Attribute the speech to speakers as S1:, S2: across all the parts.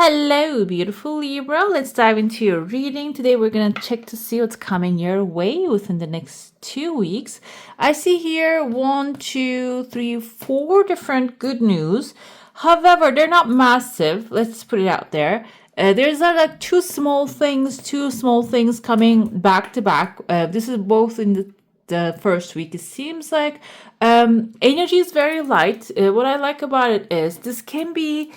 S1: Hello, beautiful Libra. Let's dive into your reading. Today, we're going to check to see what's coming your way within the next 2 weeks. I see here 1, 2, 3, 4 different good news. However, they're not massive. Let's put it out there. There's like two small things coming back to back. This is both in the first week. It seems like energy is very light. What I like about it is this can be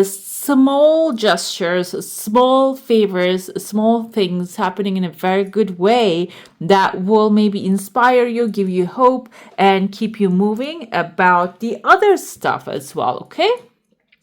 S1: small gestures, small favors, small things happening in a very good way that will maybe inspire you, give you hope, and keep you moving about the other stuff as well. Okay.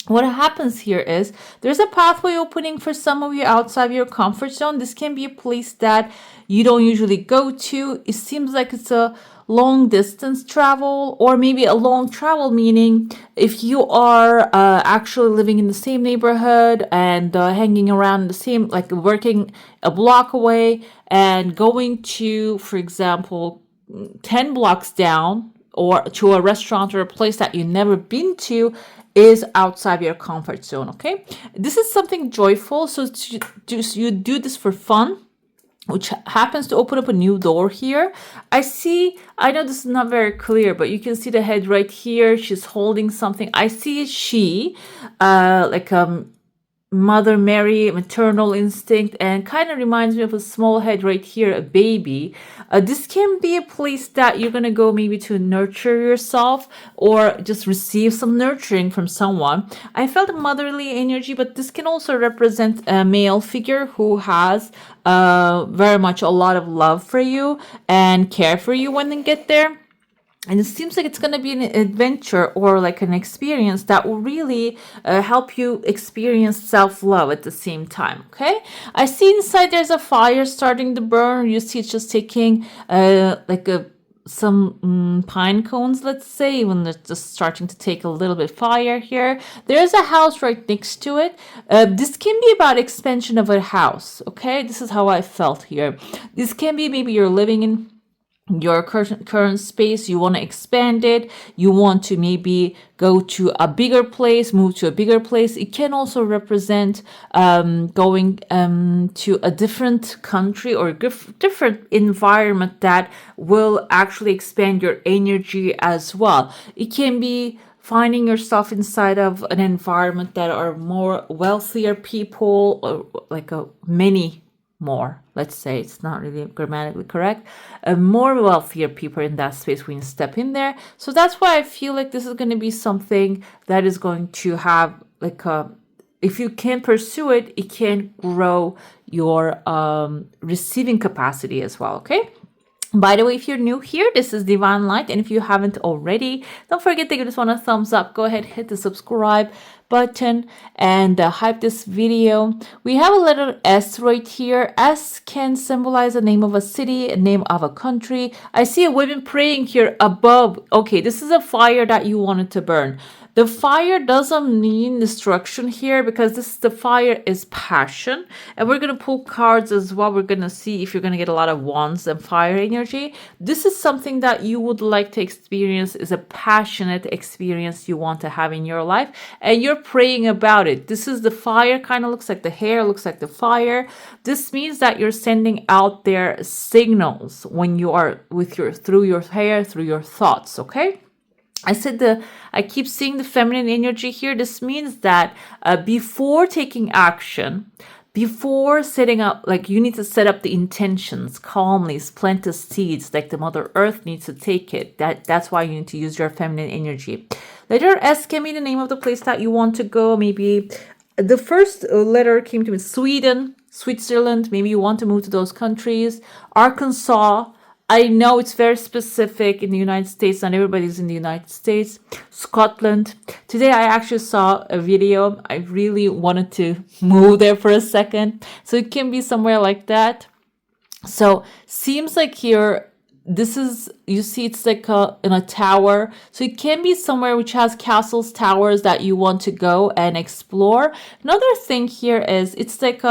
S1: What happens here is there's a pathway opening for some of you outside your comfort zone. This can be a place that you don't usually go to. It seems like it's a long distance travel, or maybe a long travel, meaning if you are actually living in the same neighborhood and hanging around the same, like working a block away and going to, for example, 10 blocks down or to a restaurant or a place that you've never been to, is outside your comfort zone. Okay, this is something joyful, so you do this for fun, which happens to open up a new door here. I know this is not very clear, but you can see the head right here. She's holding something. I see she like Mother Mary, maternal instinct, and kind of reminds me of a small head right here, a baby. This can be a place that you're going to go maybe to nurture yourself or just receive some nurturing from someone. I felt a motherly energy, but this can also represent a male figure who has very much a lot of love for you and care for you when they get there. And it seems like it's going to be an adventure or like an experience that will really help you experience self-love at the same time. Okay. I see inside there's a fire starting to burn. You see it's just taking some pine cones, let's say, when they're just starting to take a little bit fire here. There's a house right next to it. This can be about expansion of a house. Okay. This is how I felt here. This can be maybe you're living in your current space, you want to expand it, you want to maybe go to a bigger place, move to a bigger place. It can also represent going to a different country or different environment that will actually expand your energy as well. It can be finding yourself inside of an environment that are more wealthier people, or like more, let's say, it's not really grammatically correct, more wealthier people in that space when you step in there. So that's why I feel like this is going to be something that is going to have like if you can pursue it, it can grow your receiving capacity as well. Okay. By the way, if you're new here, this is Divine Light. And if you haven't already, don't forget to give this one a thumbs up. Go ahead, hit the subscribe button and hype this video. We have a letter S right here. S can symbolize the name of a city, a name of a country. I see a woman praying here above. Okay, this is a fire that you wanted to burn. The fire doesn't mean destruction here, because the fire is passion. And we're going to pull cards as well. We're going to see if you're going to get a lot of wands and fire energy. This is something that you would like to experience, is a passionate experience you want to have in your life. And you're praying about it. This is the fire, kind of looks like the hair, looks like the fire. This means that you're sending out their signals when you are through your hair, through your thoughts. Okay. I keep seeing the feminine energy here. This means that before taking action, before setting up, like you need to set up the intentions calmly, plant the seeds, like the Mother Earth needs to take it. That's why you need to use your feminine energy. Letter S can be the name of the place that you want to go. Maybe the first letter came to me, Sweden, Switzerland. Maybe you want to move to those countries. Arkansas. I know it's very specific in the United States. Not everybody's in the United States. Scotland. Today I actually saw a video. I really wanted to move there for a second. So it can be somewhere like that. So seems like here, you see it's like in a tower. So it can be somewhere which has castles, towers that you want to go and explore. Another thing here is it's like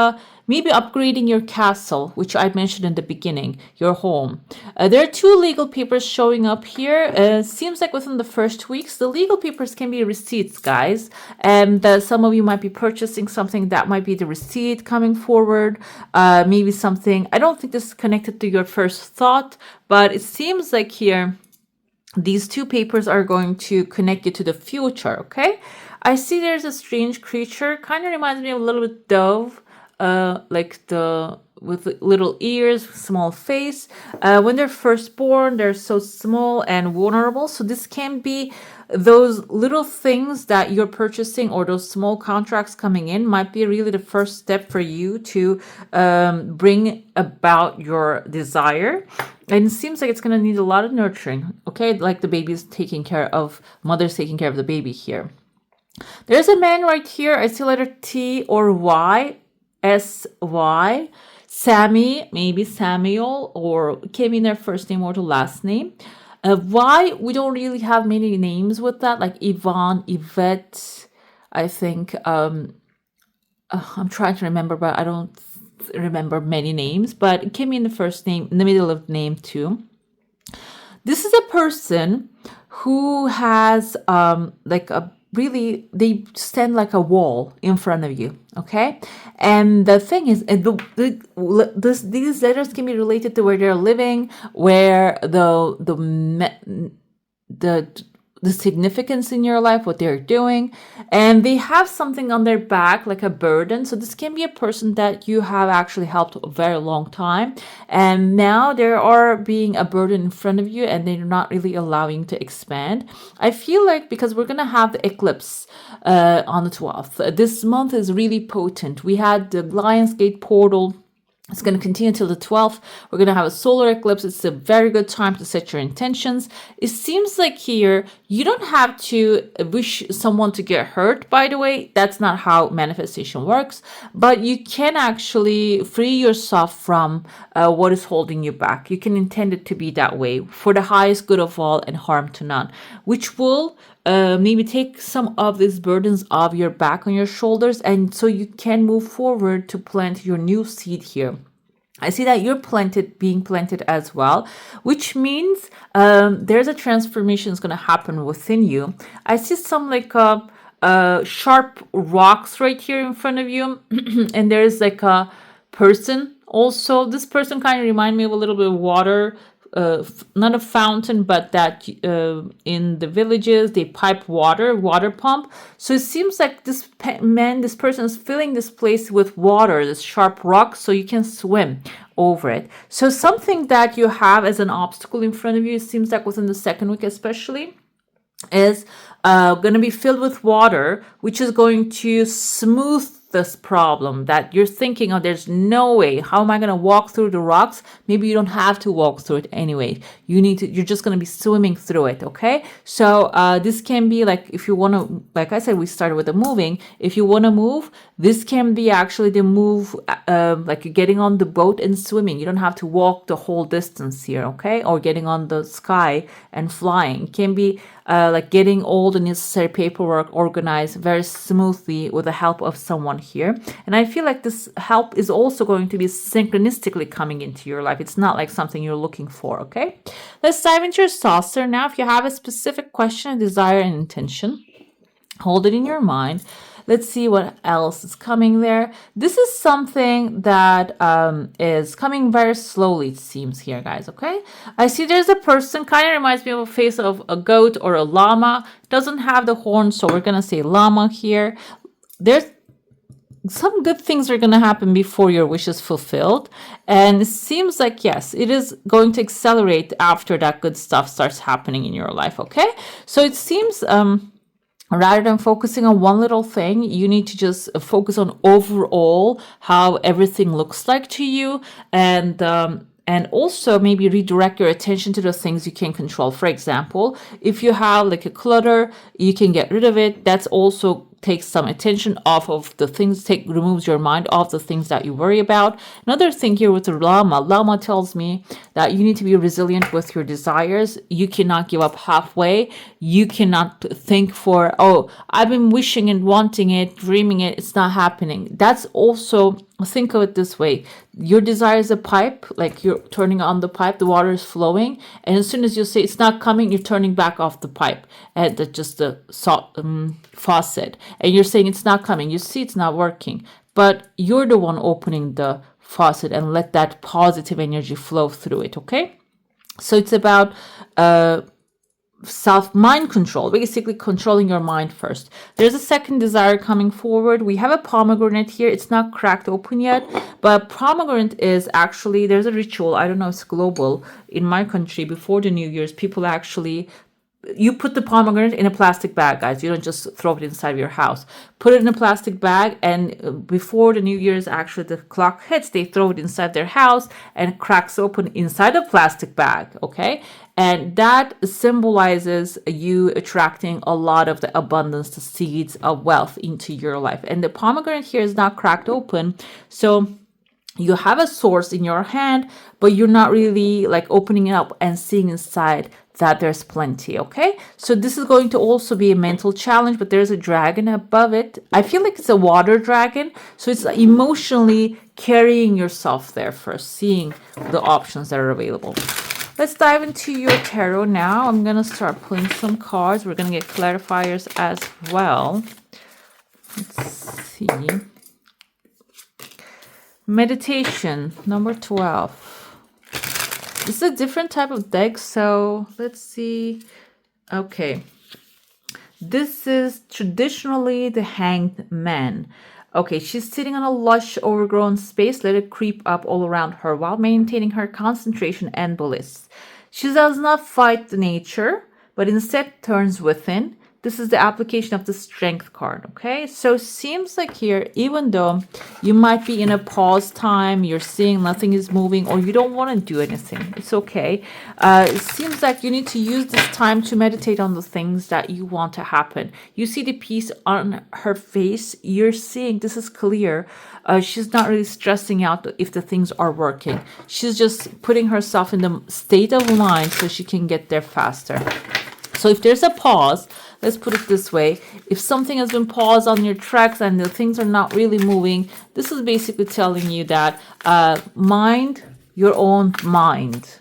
S1: maybe upgrading your castle, which I mentioned in the beginning, your home. There are two legal papers showing up here. Seems like within the first weeks, the legal papers can be receipts, guys. And some of you might be purchasing something that might be the receipt coming forward. Maybe something, I don't think this is connected to your first thought, but it seems like here, these two papers are going to connect you to the future, okay? I see there's a strange creature, kind of reminds me of a little bit dove, like the with little ears, small face. When they're first born, they're so small and vulnerable. So this can be those little things that you're purchasing or those small contracts coming in might be really the first step for you to bring about your desire. And it seems like it's going to need a lot of nurturing, okay? Like the baby's taking care of, mother's taking care of the baby here. There's a man right here. I see letter T or Y, S-Y. Sammy, maybe Samuel, or came in their first name or the last name. Why? We don't really have many names with that, like Yvonne, Yvette, I think. I'm trying to remember, but I don't remember many names. But it came in the first name, in the middle of the name too. This is a person who has like a really, they stand like a wall in front of you, okay? And the thing is, these letters can be related to where they're living, where the significance in your life, what they're doing, and they have something on their back, like a burden. So this can be a person that you have actually helped a very long time, and now they are being a burden in front of you, and they're not really allowing to expand. I feel like because we're gonna have the eclipse on the 12th, this month is really potent. We had the Lionsgate portal. It's going to continue until the 12th. We're going to have a solar eclipse. It's a very good time to set your intentions. It seems like here, you don't have to wish someone to get hurt, by the way. That's not how manifestation works. But you can actually free yourself from what is holding you back. You can intend it to be that way for the highest good of all and harm to none, which will maybe take some of these burdens off your back on your shoulders, and so you can move forward to plant your new seed here. I see that you're being planted as well, which means there's a transformation that's going to happen within you. I see some like sharp rocks right here in front of you, and there's like a person also. This person kind of reminds me of a little bit of water. Not a fountain, but that in the villages they pipe water pump. So it seems like this person is filling this place with water, this sharp rock, so you can swim over it. So something that you have as an obstacle in front of you, it seems like within the second week especially, is going to be filled with water, which is going to smooth this problem that you're thinking, oh, there's no way, how am I going to walk through the rocks? Maybe you don't have to walk through it anyway. You're just going to be swimming through it, okay? So this can be like, if you want to, like I said, we started with the moving. If you want to move, this can be actually the move, like you're getting on the boat and swimming. You don't have to walk the whole distance here, okay? Or getting on the sky and flying. It can be like getting all the necessary paperwork organized very smoothly with the help of someone here. And I feel like this help is also going to be synchronistically coming into your life. It's not like something you're looking for, okay? Let's dive into your saucer now. If you have a specific question, a desire, and intention, hold it in your mind. Let's see what else is coming there. This is something that is coming very slowly, it seems here, guys, okay? I see there's a person, kind of reminds me of a face of a goat or a llama. Doesn't have the horn, so we're going to say llama here. There's some good things are going to happen before your wish is fulfilled. And it seems like, yes, it is going to accelerate after that good stuff starts happening in your life, okay? So it seems... rather than focusing on one little thing, you need to just focus on overall how everything looks like to you, and also maybe redirect your attention to the things you can control. For example, if you have like a clutter, you can get rid of it. That's also takes some attention off of the things, removes your mind off the things that you worry about. Another thing here with the Llama tells me that you need to be resilient with your desires. You cannot give up halfway. You cannot think for, oh, I've been wishing and wanting it, dreaming it, it's not happening. That's also, think of it this way. Your desire is a pipe, like you're turning on the pipe, the water is flowing, and as soon as you say it's not coming, you're turning back off the pipe and just the faucet, and you're saying it's not coming. You see it's not working, but you're the one opening the faucet and let that positive energy flow through it. Okay, so it's about mind control, basically controlling your mind first. There's a second desire coming forward. We have a pomegranate here. It's not cracked open yet, but pomegranate is actually, there's a ritual, I don't know if it's global, in my country before the New Year's, people actually, you put the pomegranate in a plastic bag, guys. You don't just throw it inside of your house. Put it in a plastic bag, and before the New Year's, actually the clock hits, they throw it inside their house and cracks open inside a plastic bag, okay? And that symbolizes you attracting a lot of the abundance, the seeds of wealth into your life. And the pomegranate here is not cracked open, so you have a source in your hand, but you're not really like opening it up and seeing inside that there's plenty. Okay, so this is going to also be a mental challenge, but there's a dragon above it. I feel like it's a water dragon, so it's emotionally carrying yourself there first, seeing the options that are available. Let's dive into your tarot now. I'm gonna start pulling some cards. We're gonna get clarifiers as well. Let's see. Meditation number 12. This is a different type of deck, so let's see. Okay. This is traditionally the Hanged Man. Okay, she's sitting on a lush, overgrown space. Let it creep up all around her while maintaining her concentration and bliss. She does not fight the nature, but instead turns within. This is the application of the Strength card, okay? So seems like here, even though you might be in a pause time, you're seeing nothing is moving, or you don't want to do anything, it's okay. It seems like you need to use this time to meditate on the things that you want to happen. You see the peace on her face. You're seeing this is clear. She's not really stressing out if the things are working. She's just putting herself in the state of mind so she can get there faster. So if there's a pause, let's put it this way. If something has been paused on your tracks and the things are not really moving, this is basically telling you that mind your own mind.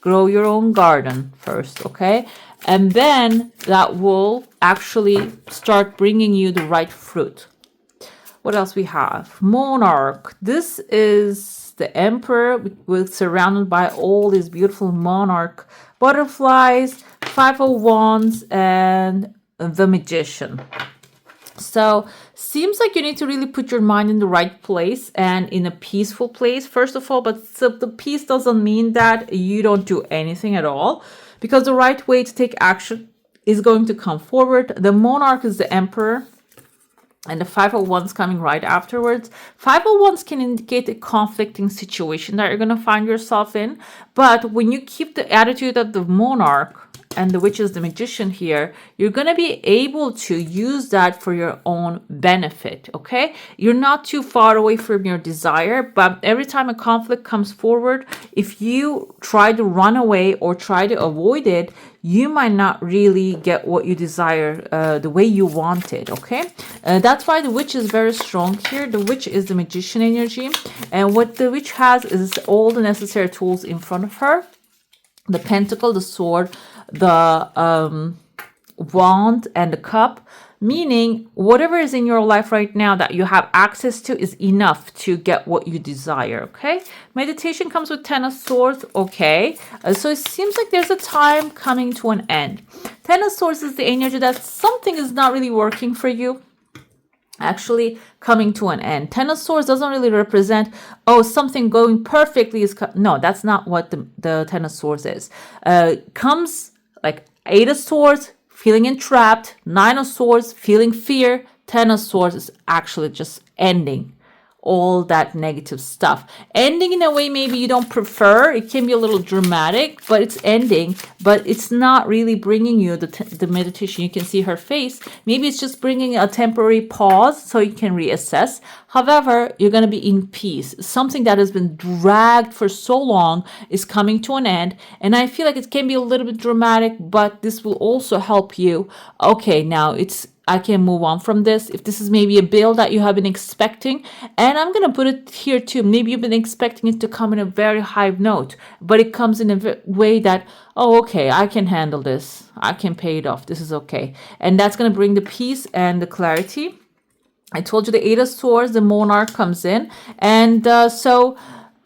S1: Grow your own garden first, okay? And then that will actually start bringing you the right fruit. What else we have? Monarch. This is the emperor with surrounded by all these beautiful monarch butterflies, 5 of wands, and the magician. So seems like you need to really put your mind in the right place and in a peaceful place, first of all. But so the peace doesn't mean that you don't do anything at all, because the right way to take action is going to come forward. The monarch is the emperor, and the 5 of wands coming right afterwards. 5 of wands can indicate a conflicting situation that you're going to find yourself in. But when you keep the attitude of the monarch, and the witch is the magician here, you're going to be able to use that for your own benefit, okay? You're not too far away from your desire, but every time a conflict comes forward, if you try to run away or try to avoid it, you might not really get what you desire the way you want it, okay? That's why the witch is very strong here. The witch is the magician energy, and what the witch has is all the necessary tools in front of her. The pentacle, the sword, the wand, and the cup, meaning whatever is in your life right now that you have access to is enough to get what you desire, okay? Meditation comes with 10 of swords, okay? So it seems like there's a time coming to an end. 10 of swords is the energy that something is not really working for you, actually coming to an end. 10 of swords doesn't really represent, oh, something going perfectly is no, that's not what the 10 of swords is. Comes like 8 of swords, feeling entrapped, 9 of swords, feeling fear. 10 of swords is actually just ending all that negative stuff. Ending in a way maybe you don't prefer. It can be a little dramatic, but it's ending, but it's not really bringing you the meditation. You can see her face. Maybe it's just bringing a temporary pause so you can reassess. However, you're going to be in peace. Something that has been dragged for so long is coming to an end. And I feel like it can be a little bit dramatic, but this will also help you. Okay, now I can move on from this. If this is maybe a bill that you have been expecting, and I'm going to put it here too. Maybe you've been expecting it to come in a very high note, but it comes in a way that, oh, okay, I can handle this. I can pay it off. This is okay. And that's going to bring the peace and the clarity. I told you the Eight of Swords, the monarch comes in. And so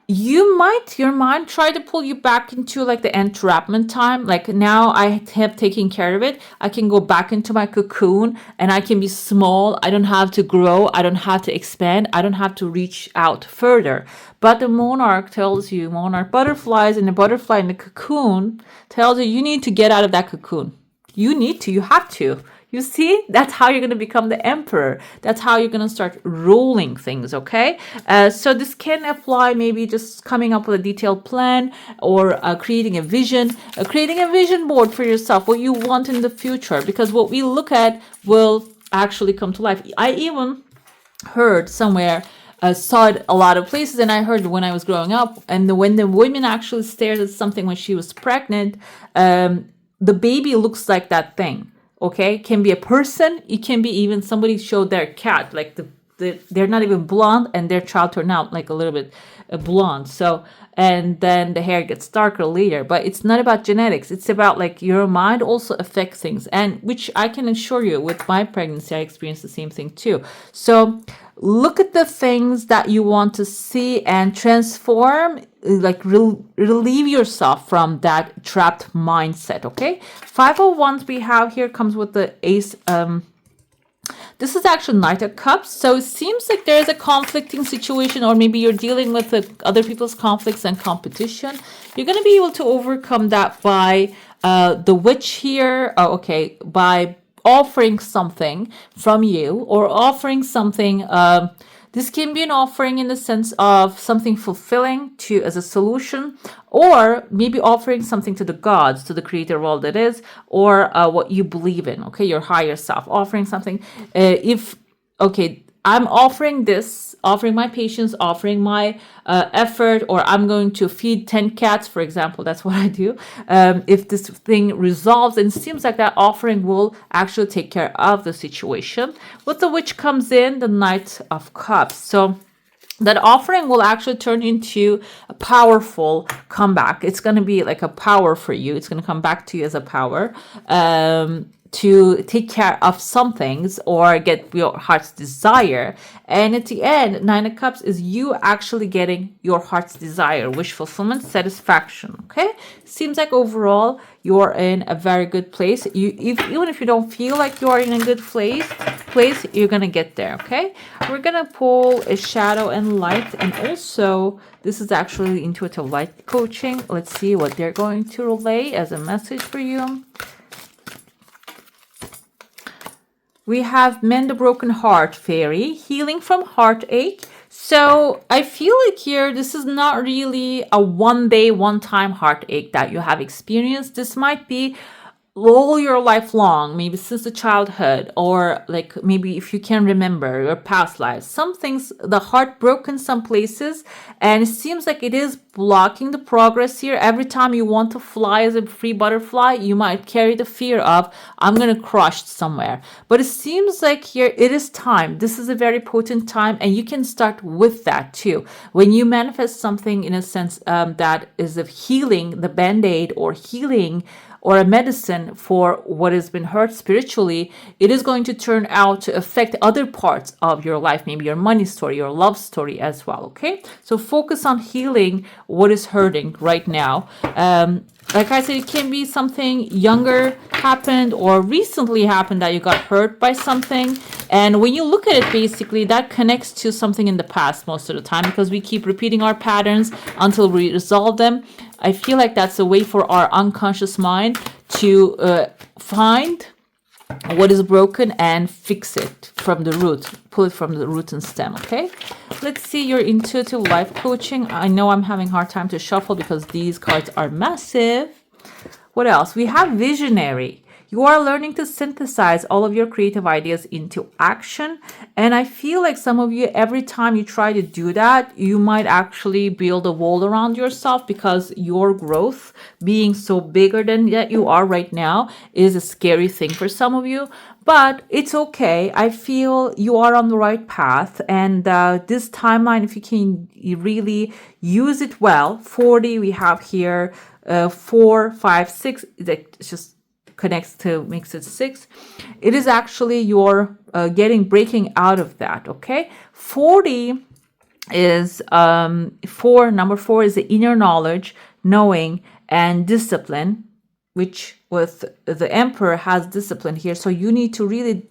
S1: your mind try to pull you back into like the entrapment time. Like now I have taken care of it. I can go back into my cocoon and I can be small. I don't have to grow. I don't have to expand. I don't have to reach out further. But the monarch tells you, monarch butterflies and the butterfly in the cocoon tells you need to get out of that cocoon. You have to. You see, that's how you're going to become the emperor. That's how you're going to start ruling things, okay? So this can apply maybe just coming up with a detailed plan or creating a vision board for yourself, what you want in the future, because what we look at will actually come to life. I even heard somewhere, saw it a lot of places, and I heard when I was growing up, and when the women actually stared at something when she was pregnant, the baby looks like that thing. Okay, can be a person. It can be even somebody showed their cat, like they're not even blonde, and their child turned out like a little bit blonde. So, and then the hair gets darker later. But it's not about genetics. It's about like your mind also affects things, and which I can assure you, with my pregnancy, I experienced the same thing too. So look at the things that you want to see and transform, like relieve yourself from that trapped mindset. Okay, 5 of Wands we have here comes with the ace. This is actually Knight of Cups. So it seems like there's a conflicting situation, or maybe you're dealing with other people's conflicts and competition. You're going to be able to overcome that by the witch here. By offering something from you, or offering something. This can be an offering in the sense of something fulfilling to as a solution, or maybe offering something to the gods, to the creator world that is, or what you believe in, okay, your higher self, offering something. I'm offering this, offering my patience, offering my effort, or I'm going to feed 10 cats, for example. That's what I do. If this thing resolves, and it seems like that offering will actually take care of the situation. With the witch comes in the Knight of Cups. So that offering will actually turn into a powerful comeback. It's going to be like a power for you. It's going to come back to you as a power. To take care of some things or get your heart's desire. And at the end, 9 of Cups is you actually getting your heart's desire, wish fulfillment, satisfaction. Okay, seems like overall you're in a very good place. Even if you don't feel like you're in a good place, you're gonna get there. Okay, we're gonna pull a shadow and light, and also this is actually intuitive light coaching. Let's see what they're going to relay as a message for you. We have Mend a Broken Heart Fairy, healing from heartache. So I feel like here, this is not really a one-time heartache that you have experienced. This might be all your life long, maybe since the childhood, or like maybe if you can remember your past lives. Some things, the heart broken some places, and it seems like it is blocking the progress here. Every time you want to fly as a free butterfly, you might carry the fear of, I'm going to crush somewhere. But it seems like here it is time. This is a very potent time, and you can start with that too. When you manifest something in a sense that is of healing, the band-aid or healing, or a medicine for what has been hurt spiritually, it is going to turn out to affect other parts of your life, maybe your money story, your love story as well, okay? So focus on healing what is hurting right now. Like I said, it can be something younger happened or recently happened that you got hurt by something. And when you look at it, basically, that connects to something in the past most of the time, because we keep repeating our patterns until we resolve them. I feel like that's a way for our unconscious mind to find what is broken and fix it from the root. Pull it from the root and stem, okay? Let's see your intuitive life coaching. I know I'm having a hard time to shuffle because these cards are massive. What else? We have visionary. You are learning to synthesize all of your creative ideas into action. And I feel like some of you, every time you try to do that, you might actually build a wall around yourself because your growth being so bigger than that you are right now is a scary thing for some of you. But it's okay. I feel you are on the right path. And this timeline, if you can really use it well, 40 we have here, 4, 5, 6, it's just connects to makes it 6. It is actually your breaking out of that, okay? 40 is number 4 is the inner knowledge, knowing, and discipline, which with the Emperor has discipline here. So you need to really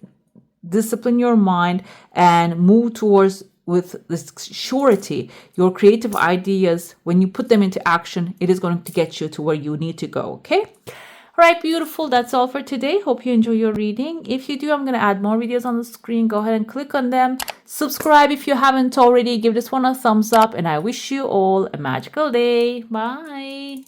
S1: discipline your mind and move towards with this surety. Your creative ideas, when you put them into action, it is going to get you to where you need to go, okay? All right, beautiful. That's all for today. Hope you enjoy your reading. If you do, I'm going to add more videos on the screen. Go ahead and click on them. Subscribe if you haven't already. Give this one a thumbs up. And I wish you all a magical day. Bye.